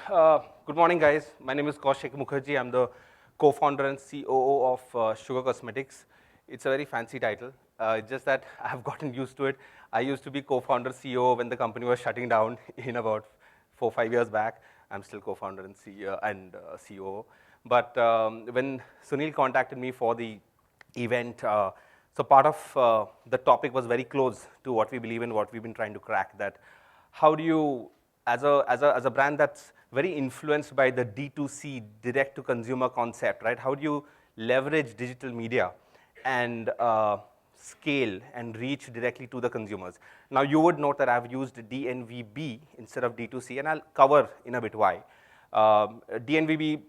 Good morning, guys. My name is Kaushik Mukherjee. I'm the co-founder and COO of SUGAR Cosmetics. It's a very fancy title. It's just that I've gotten used to it. I used to be co-founder, CEO when the company was shutting down in about 4 or 5 years back. I'm still co-founder and CEO and COO. But when Sunil contacted me for the event, so part of the topic was very close to what we believe in, what we've been trying to crack. That how do you, as a brand that's very influenced by the D2C, direct-to-consumer concept, right? How do you leverage digital media and scale and reach directly to the consumers? Now, you would note that I've used DNVB instead of D2C, and I'll cover in a bit why. DNVB,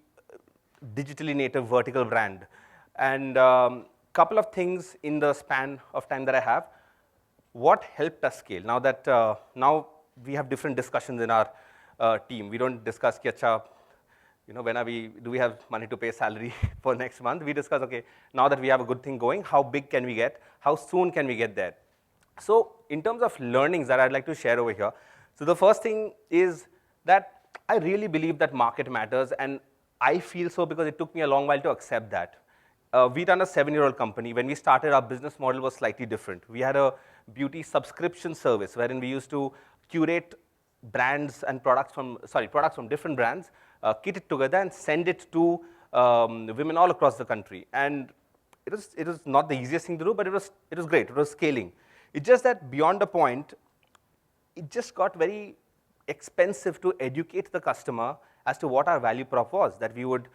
digitally native vertical brand. And couple of things in the span of time that I have. What helped us scale? Now that now we have different discussions in our team. We don't discuss, when do we have money to pay salary for next month? We discuss, okay, now that we have a good thing going, how big can we get? How soon can we get there? So in terms of learnings that I'd like to share over here, so the first thing is that I really believe that market matters, and I feel so because it took me a long while to accept that. We run a 7-year-old company. When we started, our business model was slightly different. We had a beauty subscription service wherein we used to curate brands and products from different brands, kit it together and send it to women all across the country. And it was not the easiest thing to do, but it was great. It was scaling. It's just that beyond a point, it just got very expensive to educate the customer as to what our value prop was, that we would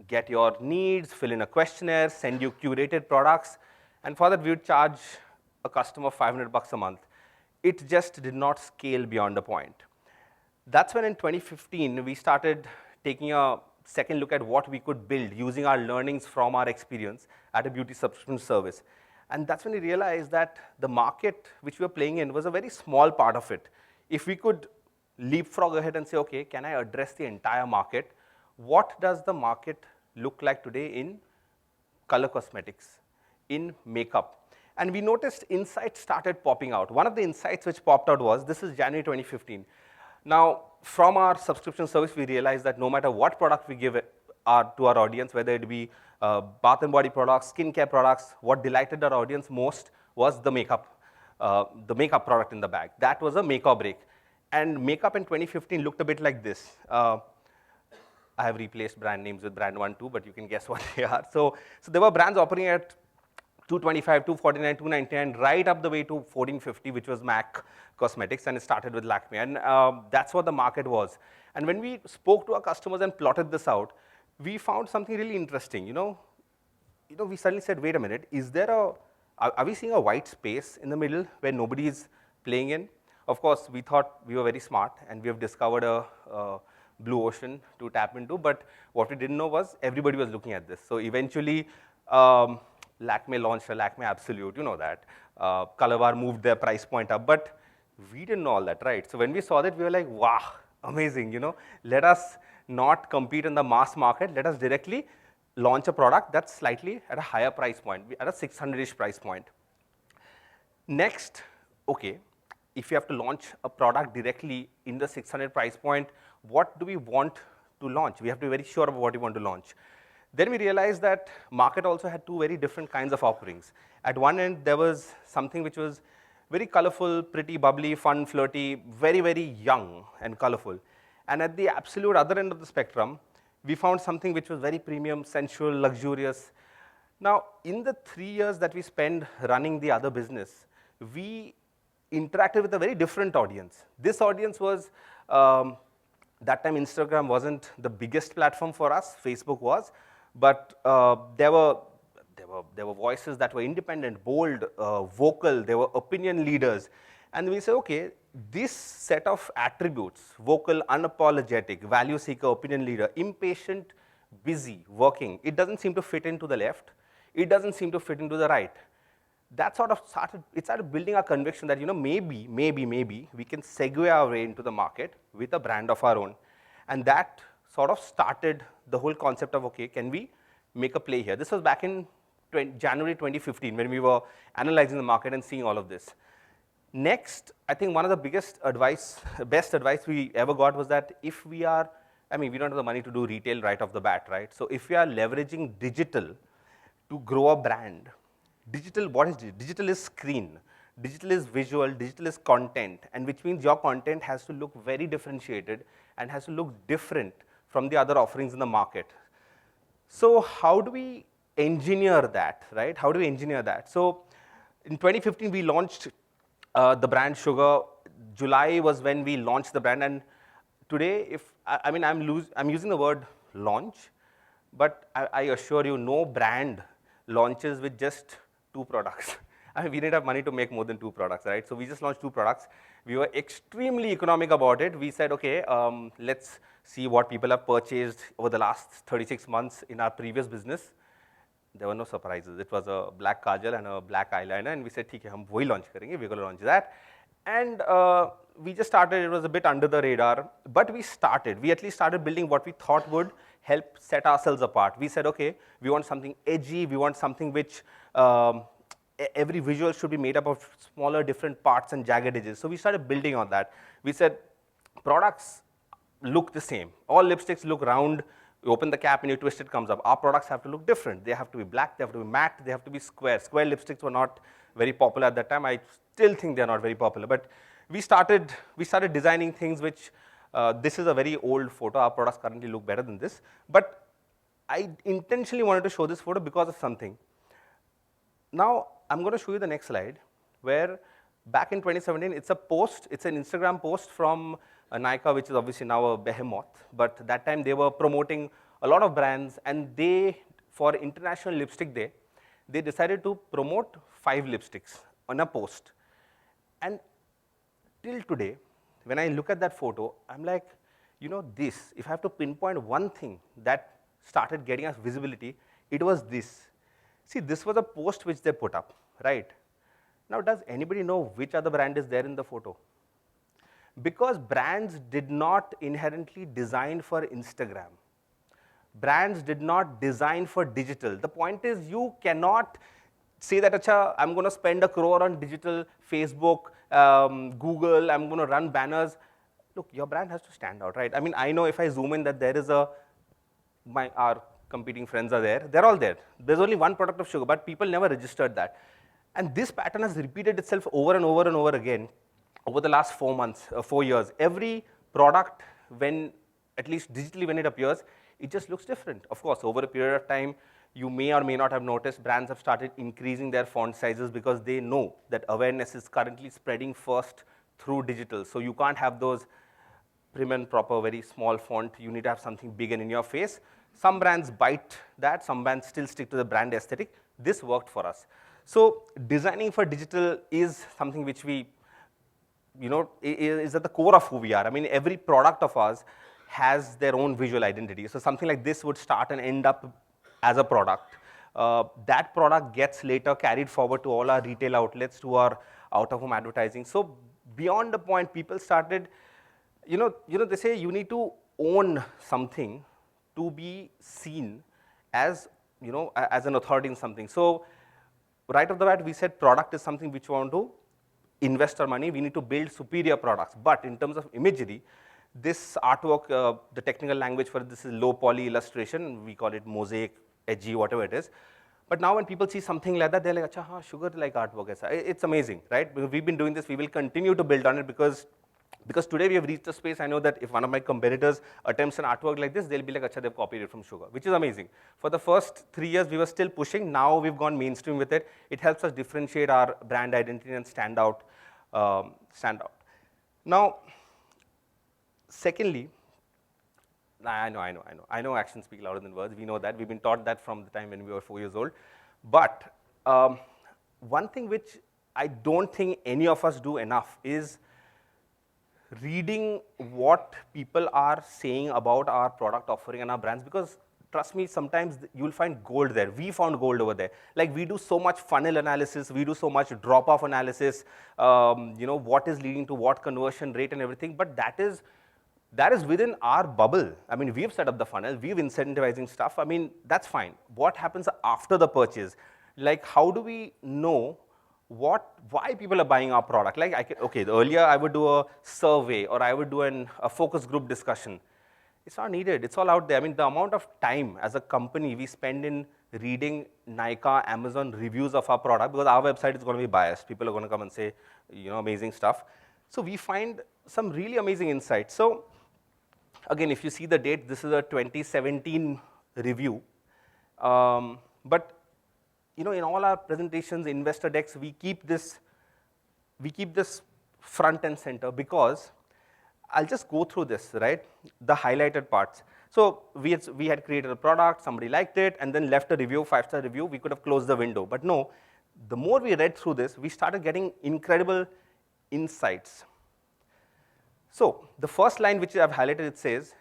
get your needs, fill in a questionnaire, send you curated products, and for that we would charge a customer $500 a month. It just did not scale beyond a point. That's when in 2015, we started taking a second look at what we could build using our learnings from our experience at a beauty subscription service. And that's when we realized that the market which we were playing in was a very small part of it. If we could leapfrog ahead and say, okay, can I address the entire market? What does the market look like today in color cosmetics, in makeup? And we noticed insights started popping out. One of the insights which popped out was, this is January 2015. Now, from our subscription service, we realized that no matter what product we give to our audience, whether it be bath and body products, skincare products, what delighted our audience most was the makeup product in the bag. That was a make or break. And makeup in 2015 looked a bit like this. I have replaced brand names with brand 1, 2, but you can guess what they are. So there were brands operating at $225, $249, $299, right up the way to $1450, which was MAC Cosmetics, and it started with Lakme. And that's what the market was. And when we spoke to our customers and plotted this out, we found something really interesting. We suddenly said, wait a minute, are we seeing a white space in the middle where nobody is playing in? Of course, we thought we were very smart, and we have discovered a blue ocean to tap into, but what we didn't know was everybody was looking at this. So eventually, Lakme launched a Lakme Absolute, you know that. Color Bar moved their price point up, but we didn't know all that, right? So when we saw that, we were like, wow, amazing, Let us not compete in the mass market. Let us directly launch a product that's slightly at a higher price point, at a 600-ish price point. Next, okay, if you have to launch a product directly in the 600 price point, what do we want to launch? We have to be very sure about what we want to launch. Then we realized that market also had two very different kinds of offerings. At one end, there was something which was very colorful, pretty, bubbly, fun, flirty, very, very young and colorful. And at the absolute other end of the spectrum, we found something which was very premium, sensual, luxurious. Now, in the 3 years that we spent running the other business, we interacted with a very different audience. This audience was, that time Instagram wasn't the biggest platform for us, Facebook was. But there were voices that were independent, bold, vocal. There were opinion leaders. And we said, okay, this set of attributes, vocal, unapologetic, value seeker, opinion leader, impatient, busy, working, it doesn't seem to fit into the left. It doesn't seem to fit into the right. That sort of started building our conviction that, maybe we can segue our way into the market with a brand of our own. And that sort of started the whole concept of, okay, can we make a play here? This was back in January 2015 when we were analyzing the market and seeing all of this. Next, I think one of the best advice we ever got was that if we are, I mean, we don't have the money to do retail right off the bat, right? So if we are leveraging digital to grow a brand, digital, what is digital? Digital is screen, digital is visual, digital is content, and which means your content has to look very differentiated and has to look different from the other offerings in the market. So how do we engineer that, right? How do we engineer that? So in 2015, we launched the brand Sugar. July was when we launched the brand, and today, I'm using the word launch, but I assure you, no brand launches with just 2 products. I mean, we didn't have money to make more than 2 products, right? So we just launched 2 products. We were extremely economic about it. We said, okay, let's see what people have purchased over the last 36 months in our previous business. There were no surprises. It was a black kajal and a black eyeliner, and we said, "ठीक है, हम वही launch करेंगे. We're going to launch that." And we just started. It was a bit under the radar, but we started. We at least started building what we thought would help set ourselves apart. We said, okay, we want something edgy. We want something which every visual should be made up of smaller, different parts and jagged edges. So we started building on that. We said, products look the same. All lipsticks look round. You open the cap and you twist it, comes up. Our products have to look different. They have to be black, they have to be matte, they have to be square. Square lipsticks were not very popular at that time. I still think they're not very popular. But we started designing things which, this is a very old photo. Our products currently look better than this. But I intentionally wanted to show this photo because of something. Now, I'm going to show you the next slide, where back in 2017, it's an Instagram post from Nykaa, which is obviously now a behemoth, but that time they were promoting a lot of brands, and they, for International Lipstick Day, they decided to promote 5 lipsticks on a post. And till today, when I look at that photo, I'm like, you know, this, if I have to pinpoint one thing that started getting us visibility, it was this. See, this was a post which they put up, right? Now, does anybody know which other brand is there in the photo? Because brands did not inherently design for Instagram. Brands did not design for digital. The point is, you cannot say that, Acha, I'm going to spend 1 crore on digital, Facebook, Google, I'm going to run banners. Look, your brand has to stand out, right? I mean, I know if I zoom in that there is our competing friends are there. They're all there. There's only one product of Sugar, but people never registered that. And this pattern has repeated itself over and over and over again over the last 4 years. Every product, when, at least digitally when it appears, it just looks different. Of course, over a period of time, you may or may not have noticed brands have started increasing their font sizes because they know that awareness is currently spreading first through digital. So you can't have those prim and proper, very small font. You need to have something big and in your face. Some brands bite that. Some brands still stick to the brand aesthetic. This worked for us. So designing for digital is something which we, you know, is at the core of who we are. I mean, every product of ours has their own visual identity. So something like this would start and end up as a product. That product gets later carried forward to all our retail outlets, to our out-of-home advertising. So beyond the point, people started, you know, they say you need to own something to be seen as, you know, as an authority in something. So right off the bat, we said product is something which we want to invest our money. We need to build superior products. But in terms of imagery, this artwork, the technical language for this is low poly illustration. We call it mosaic, edgy, whatever it is. But now when people see something like that, they're like, acha, haan, Sugar like artwork aisa. It's amazing, right? Because we've been doing this, we will continue to build on it because today we have reached a space. I know that if one of my competitors attempts an artwork like this, they'll be like, acha, they've copied it from Sugar, which is amazing. For the first 3 years, we were still pushing. Now we've gone mainstream with it. It helps us differentiate our brand identity and stand out. Now, secondly, I know actions speak louder than words. We know that. We've been taught that from the time when we were 4 years old. But one thing which I don't think any of us do enough is reading what people are saying about our product offering and our brands, because trust me, sometimes you'll find gold there. We found gold over there. Like, we do so much funnel analysis, we do so much drop-off analysis, you know, what is leading to what conversion rate and everything, but that is within our bubble. I mean, we've set up the funnel, we've incentivizing stuff. I mean, that's fine. What happens after the purchase? Like, how do we know why people are buying our product. Like, earlier I would do a survey or I would do a focus group discussion. It's not needed. It's all out there. I mean, the amount of time as a company we spend in reading Nykaa, Amazon reviews of our product, because our website is going to be biased. People are going to come and say, amazing stuff. So we find some really amazing insights. So again, if you see the date, this is a 2017 review. But in all our presentations, investor decks, we keep this front and center, because I'll just go through this, right? The highlighted parts. So we had created a product, somebody liked it, and then left a review, 5-star review. We could have closed the window. But no, the more we read through this, we started getting incredible insights. So the first line which I've highlighted, it says,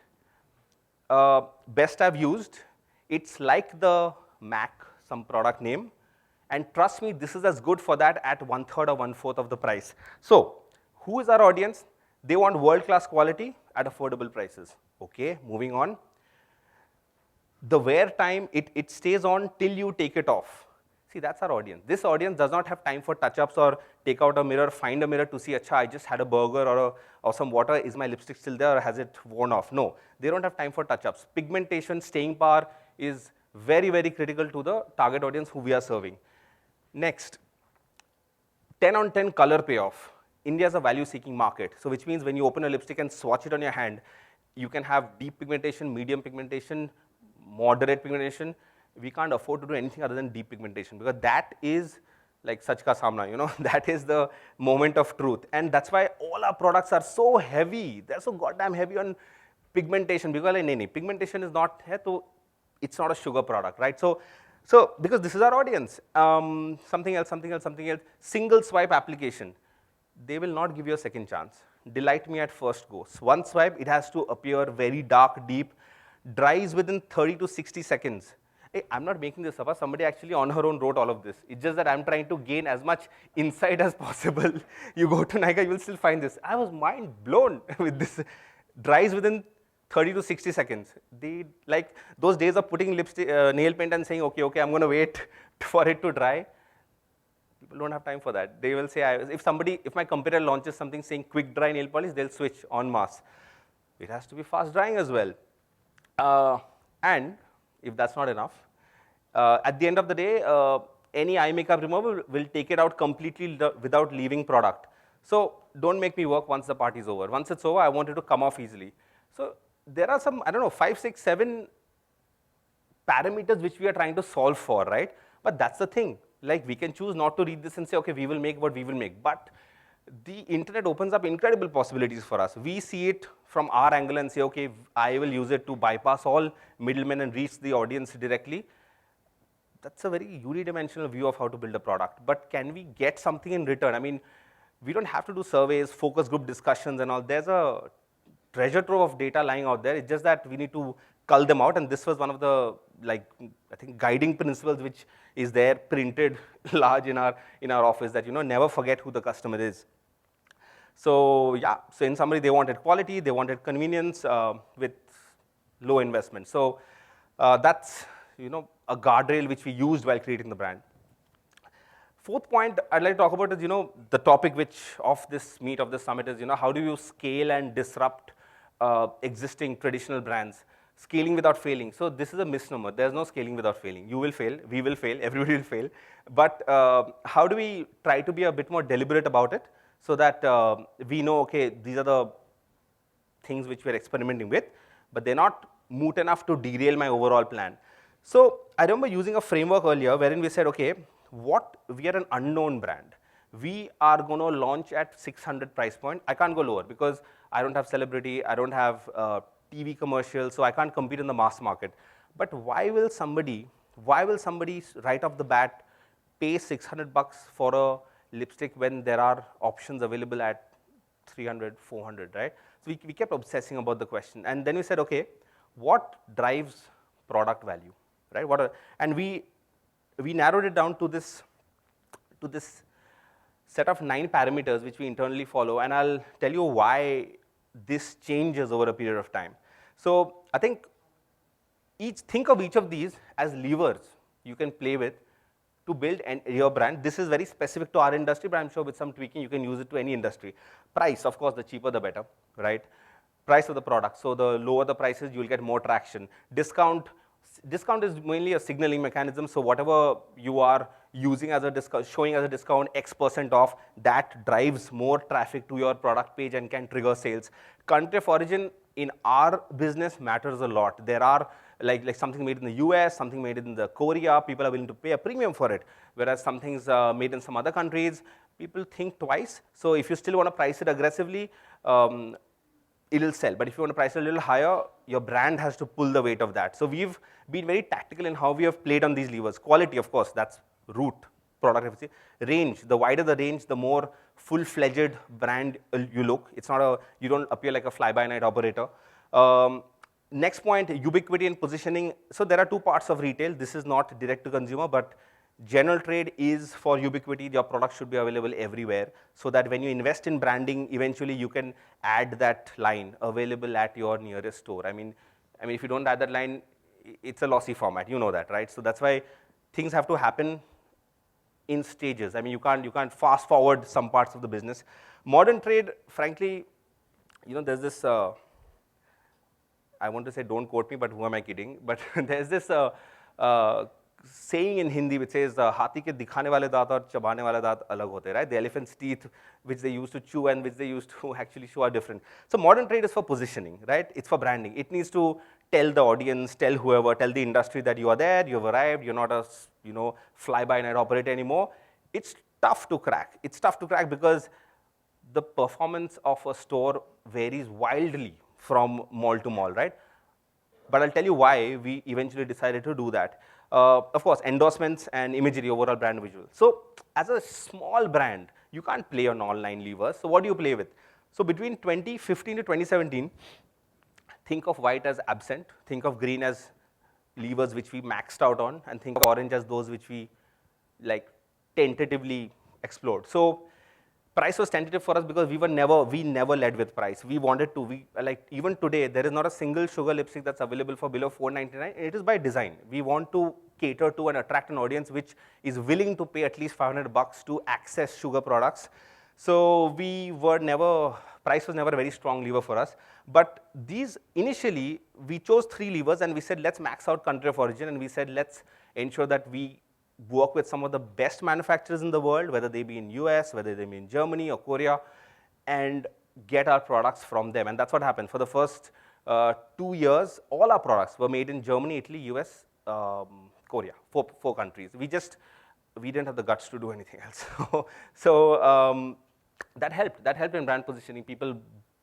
best I've used. It's like the Mac, some product name. And trust me, this is as good for that at 1/3 or 1/4 of the price. So who is our audience? They want world-class quality at affordable prices. Okay, moving on. The wear time, it stays on till you take it off. See, that's our audience. This audience does not have time for touch-ups or take out a mirror, find a mirror to see, acha, I just had a burger or some water, is my lipstick still there or has it worn off? No, they don't have time for touch-ups. Pigmentation, staying power is very, very critical to the target audience who we are serving. Next, 10 on 10 color payoff. India is a value-seeking market, so which means when you open a lipstick and swatch it on your hand, you can have deep pigmentation, medium pigmentation, moderate pigmentation. We can't afford to do anything other than deep pigmentation, because that is like sach ka samna, that is the moment of truth. And that's why all our products are so heavy. They're so goddamn heavy on pigmentation, because like, pigmentation is not hai, so it's not a sugar product, right? So because this is our audience. Something else, single swipe application. They will not give you a second chance. Delight me at first go. So one swipe, it has to appear very dark, deep, dries within 30 to 60 seconds. Hey, I'm not making this up. Somebody actually on her own wrote all of this. It's just that I'm trying to gain as much insight as possible. You go to Nykaa, you will still find this. I was mind blown with this. Dries within 30 to 60 seconds. They, like those days of putting lipstick, nail paint and saying, okay, I'm going to wait for it to dry. People don't have time for that. They will say, if my competitor launches something saying quick dry nail polish, they'll switch en masse. It has to be fast drying as well. And if that's not enough, at the end of the day, any eye makeup remover will take it out completely without leaving product. So don't make me work once the party's over. Once it's over, I want it to come off easily. So there are some, 5, 6, 7 parameters which we are trying to solve for, right? But that's the thing. Like, we can choose not to read this and say, okay, we will make what we will make. But the internet opens up incredible possibilities for us. We see it from our angle and say, okay, I will use it to bypass all middlemen and reach the audience directly. That's a very unidimensional view of how to build a product. But can we get something in return? I mean, we don't have to do surveys, focus group discussions and all. There's a treasure trove of data lying out there. It's just that we need to cull them out. And this was one of the, like, I think, guiding principles which is there printed large in our office, that, never forget who the customer is. So yeah, so in summary, they wanted quality, they wanted convenience with low investment. So that's, a guardrail which we used while creating the brand. Fourth point I'd like to talk about is, the topic which of this meet of this summit is, how do you scale and disrupt existing traditional brands? Scaling without failing. So this is a misnomer. There's no scaling without failing. You will fail, we will fail, everybody will fail. But how do we try to be a bit more deliberate about it, so that we know, okay, these are the things which we're experimenting with, but they're not moot enough to derail my overall plan. So I remember using a framework earlier wherein we said, okay, we are an unknown brand. We are going to launch at 600 price point. I can't go lower because I don't have celebrity, I don't have TV commercials, so I can't compete in the mass market. But why will somebody right off the bat pay 600 bucks for a lipstick when there are options available at 300, 400, right? So we kept obsessing about the question. And then we said, okay, what drives product value, right? And we narrowed it down to this set of 9 parameters which we internally follow, and I'll tell you why this changes over a period of time. So I think think of each of these as levers you can play with to build your brand. This is very specific to our industry, but I'm sure with some tweaking, you can use it to any industry. Price, of course, the cheaper, the better, right? Price of the product. So the lower the prices, you'll get more traction. Discount is mainly a signaling mechanism. So whatever you are using as a discount, showing as a discount, X% off, that drives more traffic to your product page and can trigger sales. Country of origin in our business matters a lot. There are like something made in the US, something made in the Korea, people are willing to pay a premium for it. Whereas something's made in some other countries, people think twice. So if you still want to price it aggressively, it'll sell. But if you want to price it a little higher, your brand has to pull the weight of that. So we've been very tactical in how we have played on these levers. Quality, of course, that's root. Product efficacy. Range, the wider the range, the more full-fledged brand you look. It's not you don't appear like a fly-by-night operator. Next point, ubiquity and positioning. So there are two parts of retail. This is not direct to consumer, but general trade is for ubiquity. Your product should be available everywhere, so that when you invest in branding, eventually you can add that line, available at your nearest store. I mean, if you don't add that line, it's a lossy format. You know that, right? So that's why things have to happen in stages. I mean, you can't fast forward some parts of the business. Modern trade, frankly, there's this, I want to say don't quote me, but who am I kidding? But there's this saying in Hindi which says, हाथी के दिखाने वाले दांत और चबाने वाले दांत अलग होते हैं, right? The elephant's teeth, which they used to chew and which they used to actually chew, are different. So modern trade is for positioning, right? It's for branding. It needs to tell the audience, tell whoever, tell the industry that you are there, you've arrived, you're not a fly-by-night operator anymore. It's tough to crack. It's tough to crack because the performance of a store varies wildly from mall to mall, right? But I'll tell you why we eventually decided to do that. Of course, endorsements and imagery, overall brand visual. So as a small brand, you can't play on online levers. So what do you play with? So between 2015 to 2017, think of white as absent, think of green as levers which we maxed out on, and think of orange as those which we tentatively explored. So price was tentative for us because we never led with price. We wanted to, even today, there is not a single sugar lipstick that's available for below $4.99. It is by design. We want to cater to and attract an audience which is willing to pay at least $500 to access sugar products. So price was never a very strong lever for us. But initially, we chose 3 levers and we said, let's max out country of origin, and we said, let's ensure that we work with some of the best manufacturers in the world, whether they be in US, whether they be in Germany or Korea, and get our products from them. And that's what happened. For the first 2 years, all our products were made in Germany, Italy, US, Korea, 4 countries. We didn't have the guts to do anything else. So that helped in brand positioning. People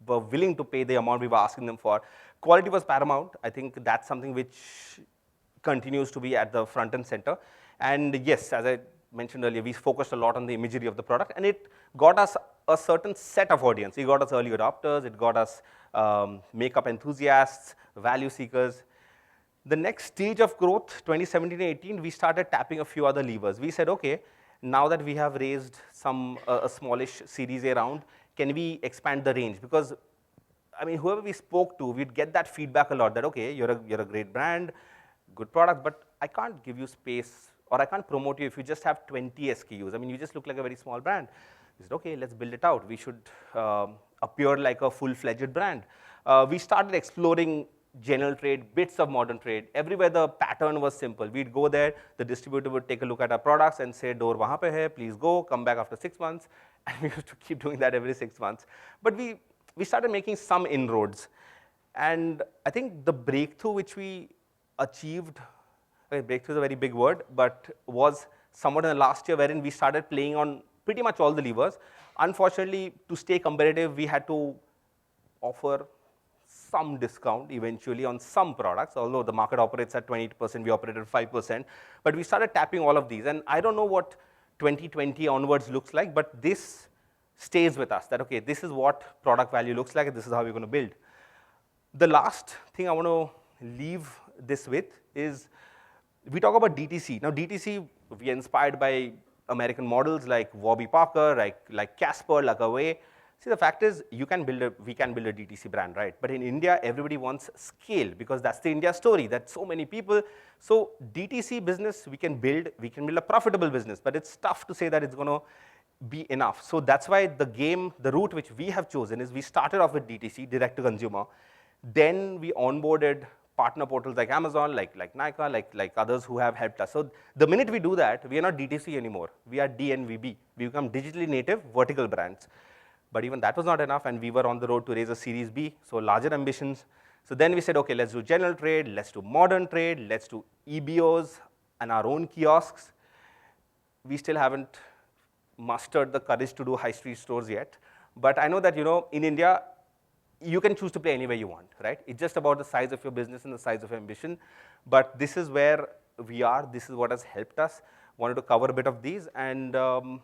were willing to pay the amount we were asking them for. Quality was paramount. I think that's something which continues to be at the front and center. And yes, as I mentioned earlier, we focused a lot on the imagery of the product, and it got us a certain set of audience. It got us early adopters, it got us makeup enthusiasts, value seekers. The next stage of growth, 2017-18, we started tapping a few other levers. We said, okay, now that we have raised a smallish Series A round, can we expand the range? Because, whoever we spoke to, we'd get that feedback a lot that, okay, you're a great brand, good product, but I can't give you space, or I can't promote you if you just have 20 SKUs. You just look like a very small brand. We said, okay, let's build it out. We should appear like a full-fledged brand. We started exploring general trade, bits of modern trade. Everywhere the pattern was simple. We'd go there, the distributor would take a look at our products and say, door wahan pe hai, please go, come back after 6 months. And we used to keep doing that every 6 months. But we started making some inroads. And I think the breakthrough which we achieved, breakthrough is a very big word, but was somewhat in the last year wherein we started playing on pretty much all the levers. Unfortunately, to stay competitive, we had to offer some discount eventually on some products, although the market operates at 20%, we operated at 5%. But we started tapping all of these. And I don't know what 2020 onwards looks like, but this stays with us, that, okay, this is what product value looks like, and this is how we're going to build. The last thing I want to leave this with is, we talk about DTC. Now, DTC, we are inspired by American models like Warby Parker, like Casper, like Away. See, the fact is, we can build a DTC brand, right? But in India, everybody wants scale because that's the India story. That's so many people. So DTC business, we can build a profitable business, but it's tough to say that it's going to be enough. So that's why the route which we have chosen is we started off with DTC, direct to consumer. Then we onboarded partner portals like Amazon, like Nykaa, like others who have helped us. So the minute we do that, we are not DTC anymore. We are DNVB. We become digitally native vertical brands. But even that was not enough, and we were on the road to raise a Series B, so larger ambitions. So then we said, okay, let's do general trade, let's do modern trade, let's do EBOs and our own kiosks. We still haven't mustered the courage to do high street stores yet. But I know that, in India, you can choose to play anywhere you want, right? It's just about the size of your business and the size of your ambition. But this is where we are. This is what has helped us. Wanted to cover a bit of these. And of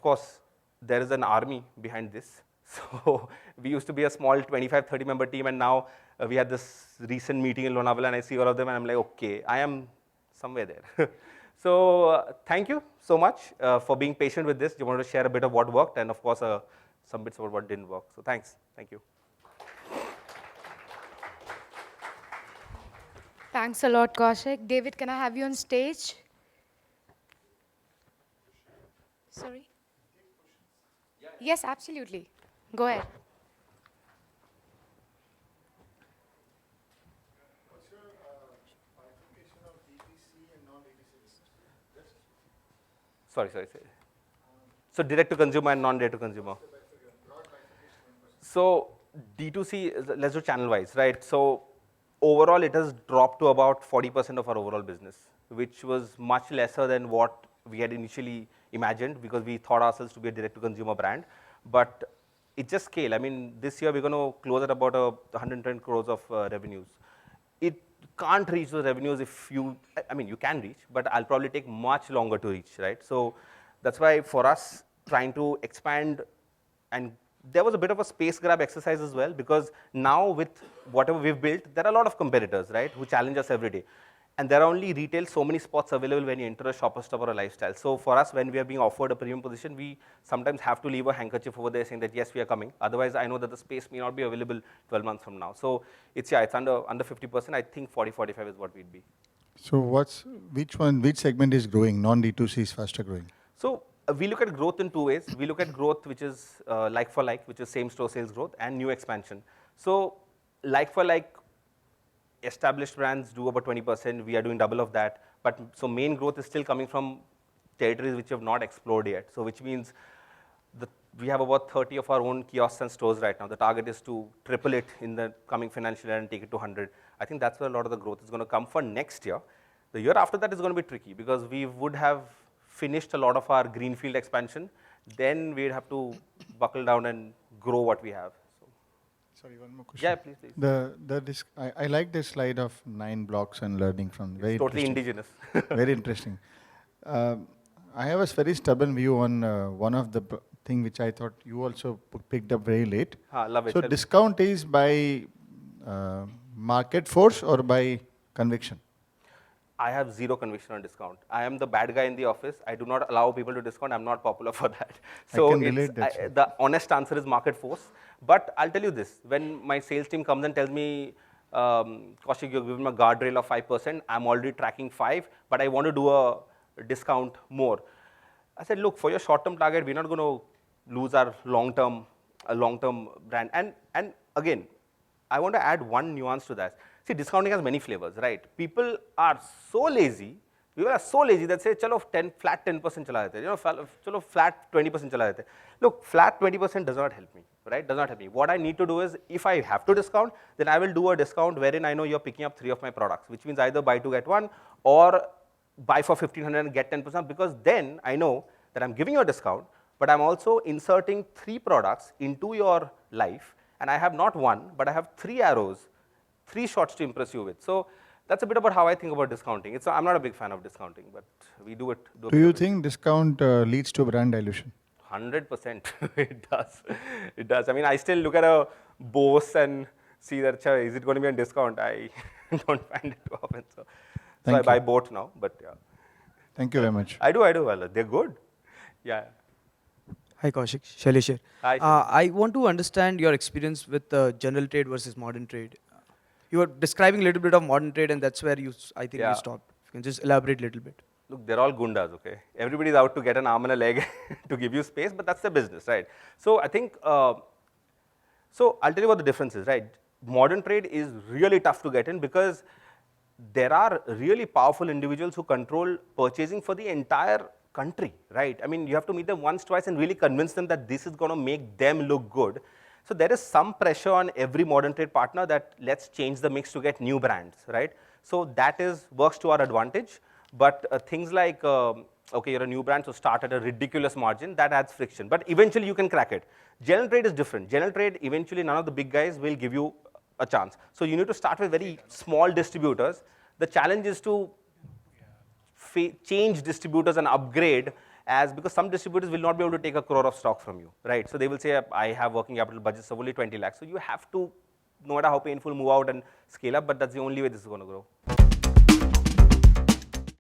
course, there is an army behind this. So we used to be a small 25, 30 member team, and now we had this recent meeting in Lonavala, and I see all of them, and I'm like, okay, I am somewhere there. So thank you so much for being patient with this. You wanted to share a bit of what worked, and of course, some bits about what didn't work. So thanks. Thank you. Thanks a lot, Kaushik. David, can I have you on stage? Sorry? Yes, absolutely. Go ahead. What's your bifurcation of DTC and non-DTC business? Sorry. So direct to consumer and non-direct to consumer. So D2C, let's do channel-wise, right? So overall, it has dropped to about 40% of our overall business, which was much lesser than what we had initially imagined because we thought ourselves to be a direct-to-consumer brand. But it's just scale. I mean, this year we're going to close at about 110 crores of revenues. It can't reach those revenues if you can reach, but I'll probably take much longer to reach, right? So that's why for us, trying to expand, and there was a bit of a space grab exercise as well, because now with whatever we've built, there are a lot of competitors, right, who challenge us every day. And there are only retail, so many spots available when you enter a Shopper Stop or a Lifestyle. So for us, when we are being offered a premium position, we sometimes have to leave a handkerchief over there saying that, yes, we are coming. Otherwise, I know that the space may not be available 12 months from now. So it's under 50%. I think 40, 45 is what we'd be. So which segment is growing? Non-D2C is faster growing. So we look at growth in two ways. We look at growth which is like for like, which is same store sales growth, and new expansion. So like for like, established brands do about 20%. We are doing double of that. But so main growth is still coming from territories which have not explored yet. So which means we have about 30 of our own kiosks and stores right now. The target is to triple it in the coming financial year and take it to 100. I think that's where a lot of the growth is going to come for next year. The year after that is going to be tricky because we would have finished a lot of our greenfield expansion. Then we'd have to buckle down and grow what we have. Sorry, one more question. Yeah, please. I like this slide of 9 blocks and learning from. Very totally indigenous. Very interesting. I have a very stubborn view on one of the thing which I thought you also picked up very late. Love it. So discount is by market force or by conviction? I have zero conviction on discount. I am the bad guy in the office. I do not allow people to discount. I'm not popular for that. So I can relate that. The honest answer is market force. But I'll tell you this, when my sales team comes and tells me, Kaushik, you're giving me a guardrail of 5%, I'm already tracking 5, but I want to do a discount more. I said, look, for your short-term target, we're not going to lose our long-term brand. And again, I want to add one nuance to that. See, discounting has many flavors, right? People are so lazy that say, chalo, flat 10% chala dete, chalo, flat 20% chala dete. Look, flat 20% does not help me, right? Does not help me. What I need to do is, if I have to discount, then I will do a discount wherein I know you're picking up 3 of my products, which means either buy 2, get 1, or buy for 1,500 and get 10%, because then I know that I'm giving you a discount, but I'm also inserting 3 products into your life, and I have not 1, but I have 3 arrows, 3 shots to impress you with. So that's a bit about how I think about discounting. I'm not a big fan of discounting, but we do it. Do you think discount leads to brand dilution? 100%. It does. It does. I mean, I still look at a Bose and see that, is it going to be on discount? I don't find it too often. So I buy both now, but yeah. Thank you very much. I do. Well, they're good. Yeah. Hi Kaushik, Shailesh here. Hi, Shailesh. I want to understand your experience with general trade versus modern trade. You were describing a little bit of modern trade, and that's where I think you Yeah. stopped. If you can just elaborate a little bit. Look, they're all gundas, okay? Everybody's out to get an arm and a leg to give you space, but that's their business, right? So I think, so I'll tell you what the difference is, right? Modern trade is really tough to get in because there are really powerful individuals who control purchasing for the entire country, right? I mean, you have to meet them once, twice, and really convince them that this is going to make them look good. So there is some pressure on every modern trade partner that let's change the mix to get new brands, right? So that works to our advantage. But things like, okay, you're a new brand, so start at a ridiculous margin, that adds friction. But eventually you can crack it. General trade is different. General trade, eventually none of the big guys will give you a chance. So you need to start with very small distributors. The challenge is to change distributors and upgrade because some distributors will not be able to take 1 crore of stock from you, right? So they will say, I have working capital budgets of only 20 lakhs. So you have to, no matter how painful, move out and scale up, but that's the only way this is going to grow.